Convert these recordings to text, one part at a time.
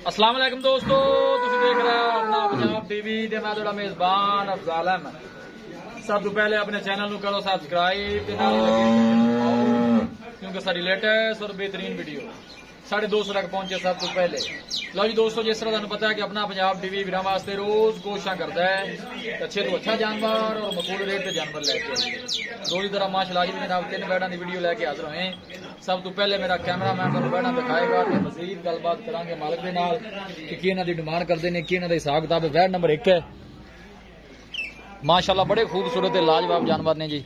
अस्सलाम वालेकुम दोस्तों, तुसीं देख रहे हो अपना पंजाब टीवी ते मैं तुहाडा मेजबान अफजाल अहमद। सब तो पहले अपने चैनल नूं करो सब्सक्राइब ते नाल क्योंकि साडी लेटेस्ट और बेहतरीन वीडियो साढ़े 200 तक पहुंचे सब तो पहले। लो जी दोस्तों, जिस तरह तुहानूं पता है कि अपना पंजाब टीवी वीरां वास्ते रोज कोशिशां करदा है अच्छे तो अच्छा जानवर और मकबूल रेट ते जानवर लैके रोज तरह माशाअल्लाह जी जनाब 3 बैडां दी वीडियो लैके हाजिर होए। सब तो पहले मेरा कैमरामैन तुहानूं बैडां दिखाएगा ते मजीद गलबात करांगे मालिक दे नाल कि इन्हां दी डिमांड करदे ने, कि इन्हां दा हिसाब किताब है। बैड नंबर 1 है माशाअल्लाह, बड़े खूबसूरत लाजवाब जानवर ने जी।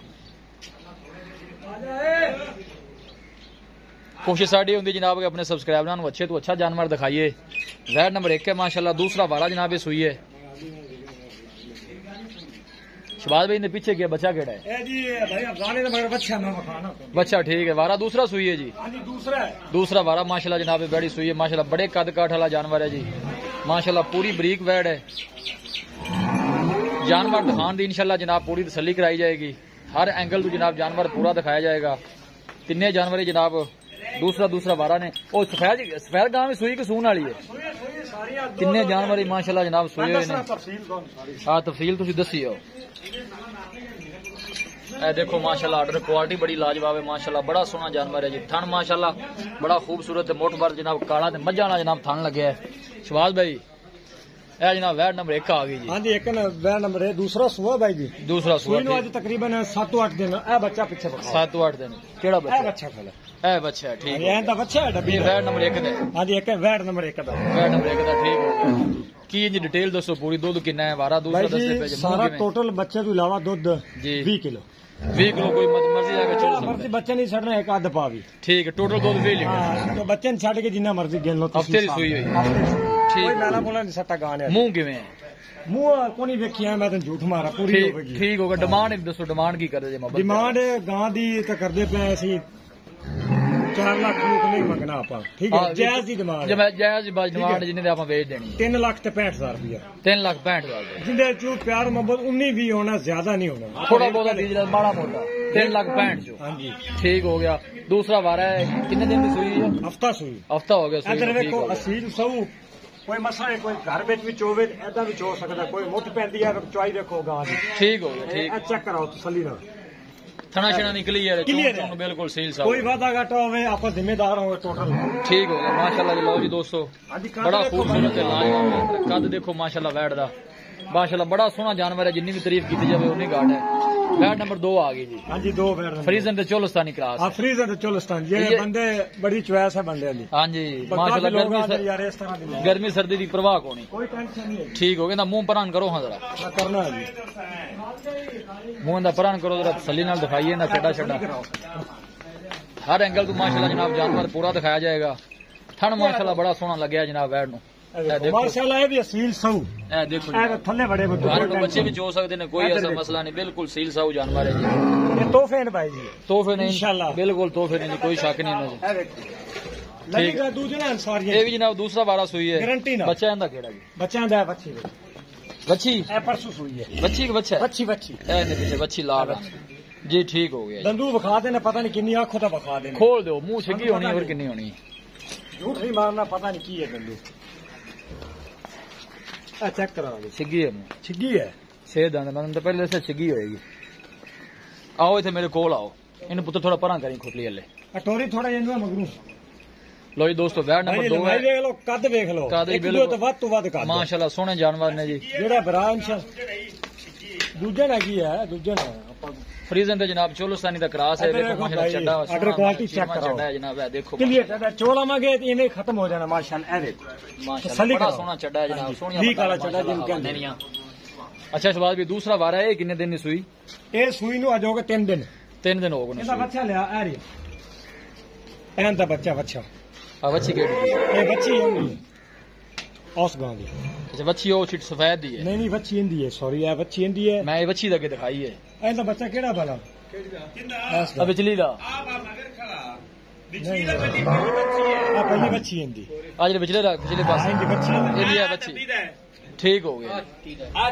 कोशिश साड़ी होंगी जनाब के अपने सब्सक्राइबरां नूं अच्छे तो अच्छा जानवर दिखाइए। वैड नंबर 1 है माशाअल्लाह। दूसरा वारा जनाब ये सुई है। शबाज भाई ने पीछे किया बच्चा केड़ा है जी? भाई बच्चा ठीक है। वारा दूसरा सुई है जी? दूसरा वारा माशाअल्लाह जनाब बड़ी सुई है माशाअल्लाह। बड़े कद काठ वाला जानवर है जी माशाअल्लाह। पूरी बरीक वैड है। जानवर दिखाने दी इंशाअल्लाह जनाब पूरी तसल्ली कराई जाएगी। हर एंगल तो जनाब जानवर पूरा दिखाया जाएगा। तिन्ने जानवर जनाब दूसरा वारा ने। और सफेद गांव में सुई की सून वाली है। तिन्ने जानवर माशाअल्लाह जनाब सुए हुए ने। हाँ तफसील तुसी दसी हो। ए देखो माशाअल्लाह ऑर्डर क्वालिटी बड़ी लाजवाब है माशाअल्लाह। बड़ा सोहना जानवर है जी। थन माशाअल्लाह बड़ा खूबसूरत मोटबर जनाब काला ते मज्जा वाला जनाब थन लगे है। शबाज भाई ए जनाब वैड नंबर 1 आ गई जी। हाँ जी, एक वैड नंबर है। दूसरा सुआ भाई जी? दूसरा सुआ आज तकरीबन 7-8 दिन। ए बच्चा पीछे 7-8 दिन। केड़ा बच्चा? बच्चा खला ए बच्चा ठीक है। एंदा बच्चा है डब्बी वैड नंबर 1 दे। हां जी, एक वैड नंबर 1 दा। वैड नंबर 1 दा ठीक हो गया की जी। डिटेल दसो पूरी। दूध कितना है? वारा दूसरा दसते पे सारा टोटल बच्चे तो अलावा दूध जी 20 किलो। 20 किलो कोई मर्जी आके छोड़ सकता है। बच्चे नहीं छड़ना एक आध पा भी ठीक है। टोटल दूध 20 लीटर। हां तो बच्चे ने छड़ के जितना मर्जी गिन लो। हफ्ते दी सुई हुई ठीक। कोई मेरा बोला नहीं सट्टा गाने। मुंह किवें है? मुंह कोनी वेखिया मैं तो झूठ मारा। पूरी होगी ठीक होगा। डिमांड दसो, डिमांड की करदे जे? डिमांड गां दी ते करदे पे ऐसी 4 लाख नहीं मंगना आपा ठीक है। जायज दी डिमांड जायज डिमांड जिन्ने दे आपा बेच देनी 3,65,000 रुपया। 3,65,000 जिंदे चू प्यार मोहब्बत 19-20 होना, ज्यादा नहीं होना। थोड़ा बहुत दीजिए माड़ा मोटा 3,65,000 जो। हां जी ठीक हो गया। दूसरा वारा है कितने दिन की सुई है? हफ्ता सुई। हफ्ता हो गया सुई। इधर देखो असील सऊ कोई मसला है। कोई घर में भी चोवे ऐदा भी चो सकता। कोई मुठ पैंदी है चुआई देखो गां दी ठीक हो गया। ठीक चेक कराओ तसल्ली नाल। थना शना निकली है बिल्कुल सील साफ। कोई वादा घाटा होवे आप जिम्मेदार होवे टोटल ठीक हो गया माशाअल्लाह जी। लो जी दोस्तों बड़ा खूबसूरत लाजवाब कद देखो माशाअल्लाह वैड दा माशाअल्लाह। बड़ा सोहना जानवर है। जितनी भी तारीफ की जाए उतनी घाट है। वैड नंबर 2 आ गई जी। हां जी 2 वैड फ्रीजन ते चोलस्तानी क्रॉस। हां फ्रीजन ते चोलस्तान ये बंदे बड़ी चॉइस है बंदे दी। हां जी माशाअल्लाह। गर्मी सर्दी दी परवाह कोनी, कोई टेंशन नहीं है ठीक हो गया। मुंह परान करो हां जरा करना है जी। मुंह दा परान करो जरा तसल्ली नाल दिखाइए ना छड़ा हर एंगल तो माशाअल्लाह जनाब जानवर पूरा दिखाया जाएगा। थन माशाअल्लाह बड़ा सोहना लगया जनाब वैड नु माशाअल्लाह। ये भी असील साऊ ए देखो थल्ले बड़े बच्चे भी जो सकते ने, कोई ऐसा मसला नहीं। बिल्कुल सील साऊ जानवर है जी। ये तोहफे ने भाई जी? तोहफे ने इंशाअल्लाह बिल्कुल तोहफे ने, कोई शक नहीं है। लगेगा दूसरा अंसार ये भी जनाब दूसरा वारा सुई है गारंटी ना। बच्चा इंदा केड़ा जी? बच्चा दा बच्ची बच्ची ए परसों सुई है। बच्ची के बच्चा बच्ची ए ने पीछे बच्ची लाल जी ठीक हो गया। दंदू बखा देना पता नहीं कितनी आंखों तो बखा देना। खोल दो मुंह छिगी होनी और कितनी होनी झूठ नहीं मारना पता नहीं की है दंदू। चेक करा छिगी है छिगी है सेहत मतलब तो पहले से छिगी होएगी। आओ इथे मेरे कोल आओ। इन पुत्र थोड़ा परा करी खुटली हले टोरी थोड़ा जेनु मगरू। लो जी दोस्तों वैड नंबर 2 है। देख लो कद देख लो एक दो तो वध कद माशाअल्लाह सोहने जानवर ने जी। जेड़ा ब्रांच दूजे ना की है दूजे ना फ्रीजन ते जनाब चोलस्तानी दा क्रॉस है। देखो माशाअल्लाह चड्डा ऑर्डर क्वालिटी चेक करो जनाब। है देखो क्लियर चड्डा चोला मांगे इने खत्म हो जाना माशाअल्लाह। ए देखो माशाअल्लाह बड़ा सोहना चड्डा है जनाब। सोहनी भी काला चड्डा जिन कहंदे नहीं। अच्छा शबाज भी दूसरा वारा है कितने दिन दी सुई? ए सुई नु आज हो गए 3 दिन। 3 दिन हो गए। इसदा बच्चा ले आ रही एंदा बच्चा बच्चा आ बच्ची केड़ी है? ए बच्ची होंगी औस गांव दी। अच्छा बच्ची ओ चिट सफेद दी है? नहीं नहीं बच्ची इंदी है सॉरी है बच्ची इंदी है। मैं ये बच्ची लगे दिखाई है। एंदा बच्चा केड़ा भला? किंदा बिजली दा बिजली दा पहली बच्ची है। आ पहली बच्ची इंदी आज बिजली दा पिछले पास इंदी बच्ची इंदी है बच्ची ठीक हो गया।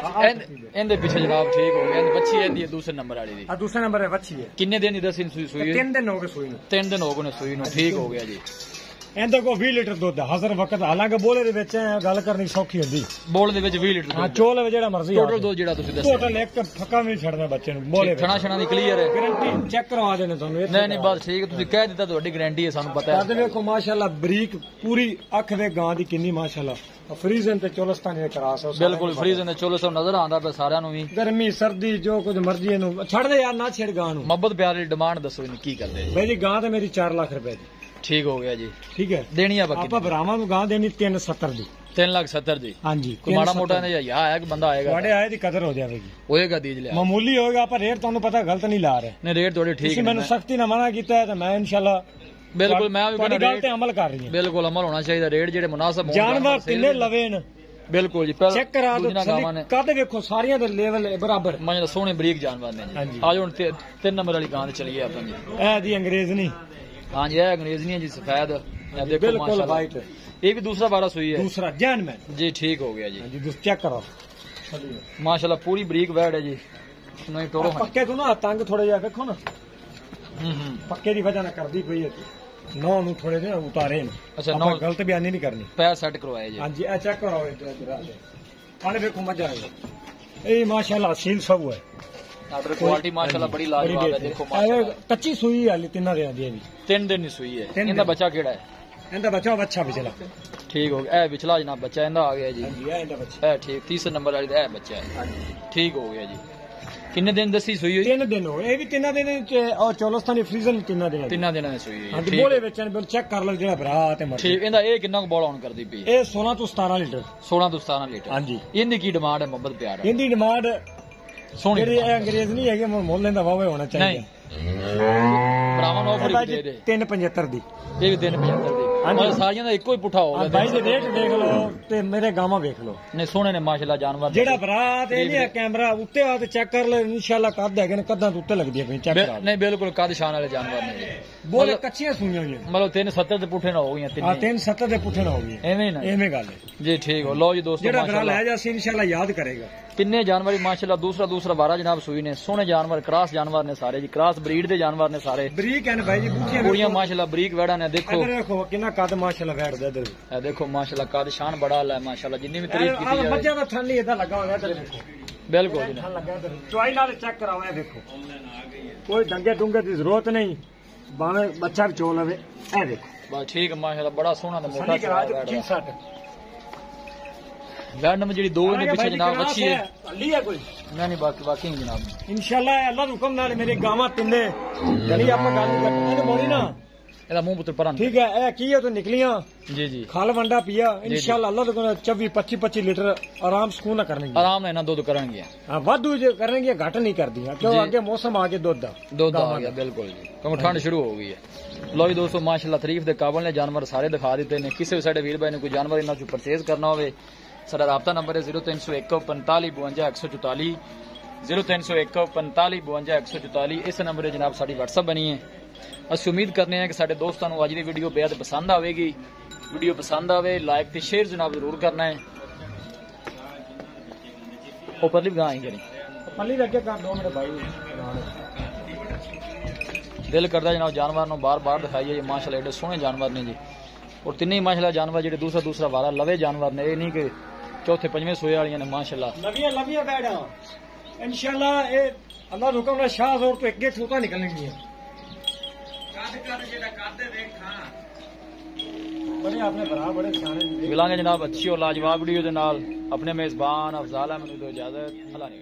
इनके पीछे जनाब ठीक हो गया। बच्ची है दूसरे नंबर वाली दी। दूसरे नंबर है बच्ची है। कितने दिन दस सुई? 3 दिन हो गए सुई। 3 दिन हो गए सुई। ठीक हो गया जी। ਇਹਦੇ ਕੋ 20 ਲੀਟਰ ਦੁੱਧ ਹੈ ਹਜ਼ਰ ਵਕਤ, ਹਾਲਾਂਕਿ ਬੋਲੇ ਦੇ ਵਿੱਚ ਗੱਲ ਕਰਨੀ ਸੌਖੀ ਹੁੰਦੀ। ਬੋਲ ਦੇ ਵਿੱਚ 20 ਲੀਟਰ ਹਾਂ ਚੋਲ ਜਿਹੜਾ ਮਰਜ਼ੀ ਟੋਟਲ ਦੁੱਧ ਜਿਹੜਾ ਤੁਸੀਂ ਦੱਸਿਆ ਟੋਟਲ ਇੱਕ ਫੱਕਾ ਵੀ ਨਹੀਂ ਛੱਡਦਾ ਬੱਚੇ ਨੂੰ ਬੋਲੇ ਛਣਾ ਛਣਾ ਦੀ ਕਲੀਅਰ ਹੈ, ਗਾਰੰਟੀ ਚੈੱਕ ਕਰਵਾ ਦੇਣੇ ਤੁਹਾਨੂੰ। ਨਹੀਂ ਨਹੀਂ ਬਸ ਠੀਕ, ਤੁਸੀਂ ਕਹਿ ਦਿੱਤਾ ਤੁਹਾਡੀ ਗਾਰੰਟੀ ਹੈ, ਸਾਨੂੰ ਪਤਾ ਕਦ ਵੇਖੋ ਮਾਸ਼ਾਅੱਲਾ ਬਰੀਕ ਪੂਰੀ ਅੱਖ ਵੇ ਗਾਂ ਦੀ ਕਿੰਨੀ ਮਾਸ਼ਾਅੱਲਾ। ਫਰੀਜ਼ਨ ਤੇ ਚੋਲਸਤਾਨੀ ਦੇ ਕਰਾਸ ਬਿਲਕੁਲ ਫਰੀਜ਼ਨ ਦੇ ਚੋਲੋ ਸਭ ਨਜ਼ਰ ਆਉਂਦਾ ਪਿਆ ਸਾਰਿਆਂ ਨੂੰ ਵੀ। ਗਰਮੀ ਸਰਦੀ ਜੋ ਕੁਝ ਮਰਜ਼ੀ ਇਹਨੂੰ ਛੱਡ ਦੇ ਯਾਰ, ਨਾ ਛੇੜ ਗਾਂ ਨੂੰ। ਮੁਹੱਬਤ ਪਿਆਰ ਦੀ ਡਿਮਾਂਡ ਦੱਸੋ ਇਹਨੂੰ ਕੀ ਕਰਦੇ ਜੀ? ਬਈ ਜੀ ਗਾਂ ਤੇ ਮੇਰੀ 4 ਲੱਖ ਰੁਪਏ ਦੀ। ਠੀਕ ਹੋ ਗਿਆ ਜੀ, ਠੀਕ ਹੈ ਦੇਣੀ ਆ ਬਾਕੀ ਆਪਾਂ ਭਰਾਵਾਂ ਨੂੰ ਗਾਂ ਦੇਣੀ 370 ਦੀ। 3,70,000 ਦੀ। ਹਾਂਜੀ ਕੋਈ ਮਾੜਾ ਮੋਟਾ ਨੇ ਯਾ ਹੈ ਕਿ ਬੰਦਾ ਆਏਗਾ ਤੁਹਾਡੇ ਆਏ ਦੀ ਕਦਰ ਹੋ ਜਾਵੇਗੀ, ਹੋਏਗਾ ਦੀਜ ਲਿਆ ਮਾਮੂਲੀ ਹੋਏਗਾ। ਆਪਾਂ ਰੇਟ ਤੁਹਾਨੂੰ ਪਤਾ ਗਲਤ ਨਹੀਂ ਲਾ ਰਹੇ। ਨਹੀਂ ਰੇਟ ਤੁਹਾਡੇ ਠੀਕ ਤੁਸੀਂ ਨੇ, ਮੈਨੂੰ ਸਖਤੀ ਨਾਲ ਮਨਾ ਕੀਤਾ ਹੈ ਤਾਂ ਮੈਂ ਇਨਸ਼ਾਅੱਲਾ ਬਿਲਕੁਲ ਮੈਂ ਵੀ ਤੁਹਾਡੀ ਗੱਲ ਤੇ ਅਮਲ ਕਰ ਰਹੀ ਹਾਂ। ਬਿਲਕੁਲ ਅਮਲ ਹੋਣਾ ਚਾਹੀਦਾ, ਰੇਟ ਜਿਹੜੇ ਮੁਨਾਸਬ ਹੋਣ। ਜਾਨਵਰ ਕਿੰਨੇ ਲਵੇ ਨੇ ਬਿਲਕੁਲ ਜੀ, ਚੈੱਕ ਕਰਾ ਦੋ ਗਾਵਾਂ ਨੇ ਕਦ ਵੇਖੋ ਸਾਰੀਆਂ ਦੇ ਲੈਵਲ ਬਰਾਬਰ। ਮੈਂ ਸੋਹਣੇ ਬਰੀਕ ਜਾਨਵਰ ਨੇ ਜੀ। ਅੱਜ ਹੁਣ 3 ਨੰਬਰ ਵਾਲੀ ਗਾਂ ਤੇ ਚਲੀਏ ਆਪਾਂ ਜੀ। ਇਹ ਜੀ ਅੰਗਰੇਜ਼ ਨਹੀਂ, ਹਾਂਜੀ ਇਹ ਅੰਗਰੇਜ਼ ਨਹੀਂ ਹੈ ਜੀ, ਸਫੈਦ। ਇਹ ਦੇਖੋ ਬਿਲकुल ਮਾਸ਼ਾਅੱਲਾ ਵਾਈਟ। ਇਹ ਵੀ ਦੂਸਰਾ ਵਾਰਾ ਸੂਈ ਹੈ, ਦੂਸਰਾ ਜੈਨਮੈਨ ਜੀ। ਠੀਕ ਹੋ ਗਿਆ ਜੀ, ਹਾਂਜੀ ਤੁਸੀਂ ਚੈੱਕ ਕਰੋ ਮਾਸ਼ਾਅੱਲਾ ਪੂਰੀ ਬਰੀਕ ਵੈੜ ਹੈ ਜੀ। ਨਹੀਂ ਟੋਰੋ ਪੱਕੇ ਤੋਂ ਨਾ ਤੰਗ ਥੋੜਾ ਜਿਹਾ ਵੇਖੋ ਨਾ, ਪੱਕੇ ਦੀ ਵਜ੍ਹਾ ਨਾਲ ਕਰਦੀ ਪਈ ਹੈ ਨੌ ਨੂੰ ਥੋੜੇ ਜਿਹਾ ਉਤਾਰੇ ਨੇ। ਅੱਛਾ ਆਪਾਂ ਨੌ ਗਲਤ ਬਿਆਨੀ ਨਹੀਂ ਕਰਨੀ। ਪੈਰ ਸੈੱਟ ਕਰਵਾਏ ਜੀ। ਹਾਂਜੀ ਇਹ ਚੈੱਕ ਕਰਾਓ ਇਧਰ ਆਲੇ ਵੇਖੋ ਮਜ਼ਾ ਆਏਗਾ। ਇਹ ਮਾਸ਼ਾਅੱਲਾ ਸੀਲ ਸਭ ਹੈ, ਆਰਡਰ ਕੁਆਲਿਟੀ ਮਾਸ਼ਾਅੱਲਾ ਬੜੀ ਲਾਜਵਾਬ ਹੈ। ਦੇਖੋ ਮਾਸ਼ਾਅੱਲਾ ਕੱਚੀ ਸੂਈ ਵਾਲੀ ਤਿੰਨਾਂ ਦੇ ਆਂਦੀ ਹੈ ਵੀ 3 ਦਿਨ ਦੀ ਸੂਈ ਹੈ। ਇਹਦਾ ਬੱਚਾ ਕਿਹੜਾ ਹੈ? ਇਹਦਾ ਬੱਚਾ ਬੱਚਾ ਵਿਚਲਾ। ਠੀਕ ਹੋ ਗਿਆ, ਇਹ ਵਿਚਲਾ ਜਨਾਬ ਬੱਚਾ ਇਹਦਾ ਆ ਗਿਆ ਜੀ। ਹਾਂਜੀ ਇਹ ਇਹਦਾ ਬੱਚਾ ਇਹ ਠੀਕ, 30 ਨੰਬਰ ਵਾਲੀ ਦਾ ਇਹ ਬੱਚਾ ਹੈ। ਠੀਕ ਹੋ ਗਿਆ ਜੀ। ਕਿੰਨੇ ਦਿਨ ਦੱਸੀ ਸੂਈ ਹੋਈ? 3 ਦਿਨ ਹੋ ਇਹ ਵੀ 3 ਦਿਨ ਚ ਔਰ ਚੋਲਸਤਾਨੀ ਫਰੀਜ਼ਨ 3 ਦਿਨ 3 ਦਿਨਾਂ ਦੀ ਸੂਈ ਹੋਈ ਹੈ। ਹਾਂਜੀ ਬੋਲੇ ਵਿੱਚ ਬਿਲ ਚੈੱਕ ਕਰ ਲਓ ਜਿਹੜਾ ਭਰਾ ਤੇ ਮਰ ਠੀਕ। ਇਹਦਾ ਇਹ ਕਿੰਨਾ ਕੁ ਬੋਲ ਆਨ ਕਰਦੀ ਪਈ? ਇਹ 16 ਤੋਂ 17 ਲੀਟਰ। 16 ਤੋਂ 17 ਲੀਟਰ। ਹਾਂਜੀ ਇਹਦੀ ਕੀ ਡਿਮਾਂਡ ਹੈ? ਮੁਹੱਬਤ ਪਿਆਰ ਹੈ ਇਹਦੀ ਡਿਮਾਂਡ ਸੋਹਣੀ ਜਿਹੜੀ ਇਹ ਅੰਗਰੇਜ਼ ਨਹੀਂ ਹੈਗੇ ਮੁੱਲ ਲੈਂਦਾ ਵਾਵੇ ਹੋਣਾ ਚਾਹੀਦਾ। ਭਰਾਵਾਂ ਨੂੰ ਆਫਰ ਦੇ ਦੇ 375 ਦੀ। ਇਹ ਵੀ 375 ਦੀ। ਹਾਂਜੀ। ਸਾਰੀਆਂ ਦਾ ਇੱਕੋ ਹੀ ਪੁੱਠਾ ਹੋਊਗਾ। ਬਾਈ ਦੇ ਰੇਟ ਦੇਖ ਲਓ ਤੇ ਮੇਰੇ ਗਾਵਾਂ ਵੇਖ ਲਓ। ਨੇ ਸੋਹਣੇ ਨੇ ਮਾਸ਼ਾਅੱਲਾ ਜਾਨਵਰ। ਜਿਹੜਾ ਭਰਾ ਤੇ ਨਹੀਂ ਕੈਮਰਾ ਉੱਤੇ ਆ ਤੇ ਚੈੱਕ ਕਰ ਲੈ ਇਨਸ਼ਾਅੱਲਾ ਕੱਦ ਹੈਗੇ ਨੇ, ਕੱਦਾਂ ਤੋਂ ਉੱਤੇ ਲੱਗਦੀ ਹੈ ਪਈ ਚੈੱਕ ਕਰਾ। ਨਹੀਂ ਬਿਲਕੁਲ ਕੱਦ ਸ਼ਾਨ ਵਾਲੇ ਜਾਨਵਰ ਨੇ। ਬੋਲੇ ਕੱਚੀਆਂ ਸੂਈਆਂ ਹੋਈਆਂ ਮਤਲਬ 370 ਦੇ ਪੁੱਠੇ ਨਾ ਹੋ ਗਈਆਂ ਆ 370 ਦੇ ਪੁੱਠੇ ਨਾ ਹੋ ਗਈ ਐਵੇਂ ਨਾ ਐਵੇਂ ਗੱਲ ਹੈ ਜੀ। ਠੀਕ ਹੋ ਲਓ ਜੀ ਦੋਸਤੋ, ਜਿਹੜਾ ਭਰਾ ਲੈ ਜਾ ਸੀ ਇਨਸ਼ਾਅੱਲਾ ਯਾਦ ਕਰੇਗਾ। ਕਿੰਨੇ ਜਾਨਵਰ ਮਾਸ਼ਾਅੱਲਾ ਦੂਸਰਾ ਵਾਰਾ ਜਨਾਬ ਸੂਈ ਨੇ। ਸੋਹਣੇ ਜਾਨਵਰ, ਕ੍ਰਾਸ ਜਾਨਵਰ ਨੇ ਸਾਰੇ ਜੀ, ਕ੍ਰਾਸ ਬਰੀਡ ਦੇ ਜਾਨਵਰ ਨੇ ਸਾਰੇ। ਬਰੀਕ ਹਨ ਭਾਈ ਜੀ, ਬੁੱਠੀਆਂ ਪੂਰੀਆਂ ਮਾਸ਼ਾਅੱਲਾ ਬਰੀਕ ਵੈੜਾਂ ਨੇ। ਦੇਖੋ ਇਧਰ ਦੇਖੋ ਕਿੰਨਾ ਕੱਦ ਮਾਸ਼ਾਅੱਲਾ ਬੈਠਦਾ ਇਧਰ। ਇਹ ਦੇਖੋ ਮਾਸ਼ਾਅੱਲਾ ਕੱਦ ਸ਼ਾਨ ਬੜਾ ਹੈ ਮਾਸ਼ਾਅੱਲਾ, ਜਿੰਨੀ ਵੀ ਤਾਰੀਫ ਕੀਤੀ ਜਾਵੇ। ਮੱਝਾਂ ਦਾ ਥਣ ਨਹੀਂ ਇਦਾਂ ਲੱਗਾ ਹੋਇਆ ਇਧਰ ਦੇਖੋ। ਬਿਲਕੁਲ ਜੀ ਥਣ ਲੱਗਾ ਇਧਰ, ਚੁਆਈ ਨਾਲ ਚੈੱਕ ਕਰਾਓ। ਇਹ ਦੇਖੋ ਕੋਈ ਡੰਗੇ ਡੁੰਗੇ ਦੀ ਜ਼ਰੂਰਤ ਨਹੀਂ, ਭਾਵੇਂ ਬੱਚਾ ਵੀ ਚੋ ਲਵੇ। ਇਹ ਦੇਖੋ ਬਸ ਠੀਕ ਹੈ ਮਾਸ਼ਾਅੱਲਾ, ਬੜਾ ਸੋਹਣਾ ਤੇ ਮੋਟਾ ਸਹੀ ਕਰਾ ਜੋ ਵੈੜ ਠੀਕ ਸੱਟ। ਵੈੜ ਨੰਬਰ ਜਿਹੜੀ 2 ਦੇ ਪਿੱਛੇ ਜਨਾਬ ਅੱਛੀ ਹੈ। ਹੱਲੀ ਹੈ ਕੋਈ ਨਹੀਂ ਬਾਕੀ ਜਨਾਬ ਇਨਸ਼ਾਅੱਲਾ ਅੱਲਾਹ ਦੇ ਹੁਕਮ ਨਾਲ ਮੇਰੇ ਗਾਵਾਂ ਤਿੰਨੇ ਜਿਹੜੀ ਆਪਾਂ ਗੱਲ ਕਰਦੇ ਮੋੜੀ ਨਾ। ਇਹਦਾ ਮੂੰਹ ਪੁੱਤਰ ਪਰਾਂ ਠੀਕ ਹੈ ਇਹ ਕੀ ਹੈ ਤੂੰ ਨਿਕਲੀਆਂ ਜੀ ਜੀ ਖਾਲ ਵੰਡਾ ਪਿਆ ਇਨਸ਼ਾਅੱਲਾ ਅੱਲਾਹ ਦੇ ਕੋਲ 24-25 ਲੀਟਰ ਆਰਾਮ ਸਕੂਨ ਨਾਲ ਕਰਨਗੇ। ਆਰਾਮ ਨਾਲ ਇਹਨਾਂ ਦੁੱਧ ਕਰਨਗੇ। ਹਾਂ ਵਾਧੂ ਜੇ ਕਰਨਗੇ ਘੱਟ ਨਹੀਂ ਕਰਦੀਆਂ ਕਿਉਂ ਅੱਗੇ ਮੌਸਮ ਆ ਕੇ ਦੁੱਧ ਆ ਗਿਆ। ਬਿਲਕੁਲ ਜੀ ਕਿਉਂਕਿ ਠੰਡ ਸ਼ੁਰੂ ਹੋ ਗਈ ਹੈ। ਲੋ ਜੀ ਦੋਸਤੋ ਮਾਸ਼ਾਅੱਲਾ ਤਾਰੀਫ ਦੇ ਕਾਬਲ ਨੇ ਜਾਨਵਰ ਸਾਰੇ ਦਿਖਾ ਦਿੱਤੇ ਨੇ। ਕਿਸੇ ਵੀ ਸਾਡੇ ਵੀਰ ਭਾਈ ਨੇ ਕੋਈ ਜਾਨਵਰ ਇਹਨਾਂ ਚੋਂ ਪਰਚੇਜ਼ ਕਰਨਾ ਹੋਵੇ ਸਾਡਾ ਰਾਬਤਾ ਨੰਬਰ ਹੈ 0301 45 52 144 0301 45 52 144। ਇਸ ਨੰਬਰ 'ਤੇ ਜਨਾਬ ਸਾਡੀ WhatsApp ਬਣੀ ਹੈ। ਅਸੀਂ ਉਮੀਦ ਕਰਨੇ ਹਾਂ ਕਿ ਸਾਡੇ ਦੋਸਤਾਂ ਨੂੰ ਅੱਜ ਦੀ ਵੀਡੀਓ ਬੇहद ਪਸੰਦ ਆਵੇਗੀ। ਵੀਡੀਓ ਪਸੰਦ ਆਵੇ ਲਾਈਕ ਤੇ ਸ਼ੇਅਰ ਜਨਾਬ ਜ਼ਰੂਰ ਕਰਨਾ ਹੈ। ਉਹ ਪਰਲੀ ਗਾਂ ਹੀ ਕਰੀ ਪੱਲੀ ਲੱਗੇ ਕਰ ਦੋ ਮੇਰੇ ਭਾਈ। ਦਿਲ ਕਰਦਾ ਜਨਾਬ ਜਾਨਵਰ ਨੂੰ ਬਾਰ-ਬਾਰ ਦਿਖਾਈਏ। ਮਾਸ਼ਾਅੱਲਾ ਏਡੇ ਸੋਹਣੇ ਜਾਨਵਰ ਨੇ ਜੀ। ਔਰ ਤਿੰਨੇ ਮਾਸ਼ਾਅੱਲਾ ਜਾਨਵਰ ਜਿਹੜੇ ਦੂਸਰਾ ਵਾਰਾ ਲਵੇ ਜਾਨਵਰ ਨੇ। ਇਹ ਨਹੀਂ ਕਿ ਚੌਥੇ ਪੰਜਵੇਂ ਸੋਏ ਵਾਲੀਆਂ ਨੇ ਮਾਸ਼ਾਅੱਲਾ। ਲਵੀਆਂ ਬੈੜਾਂ ਇਨਸ਼ਾਅੱਲਾ ਇਹ ਅੱਲਾਹ ਦੇ ਹੁਕਮ ਨਾਲ ਸ਼ਾਹ ਜ਼ੋਰ ਤੋਂ ਅੱਗੇ ਠੋਕਾ ਨਿਕਲਣਗੀਆਂ। बड़े आपने भरा बड़े सियाने मिलांगे जनाब अच्छी और लाजवाब वीडियो के नाल। अपने मेजबान अफजाल अहमद को इजाजत। अल्लाह ने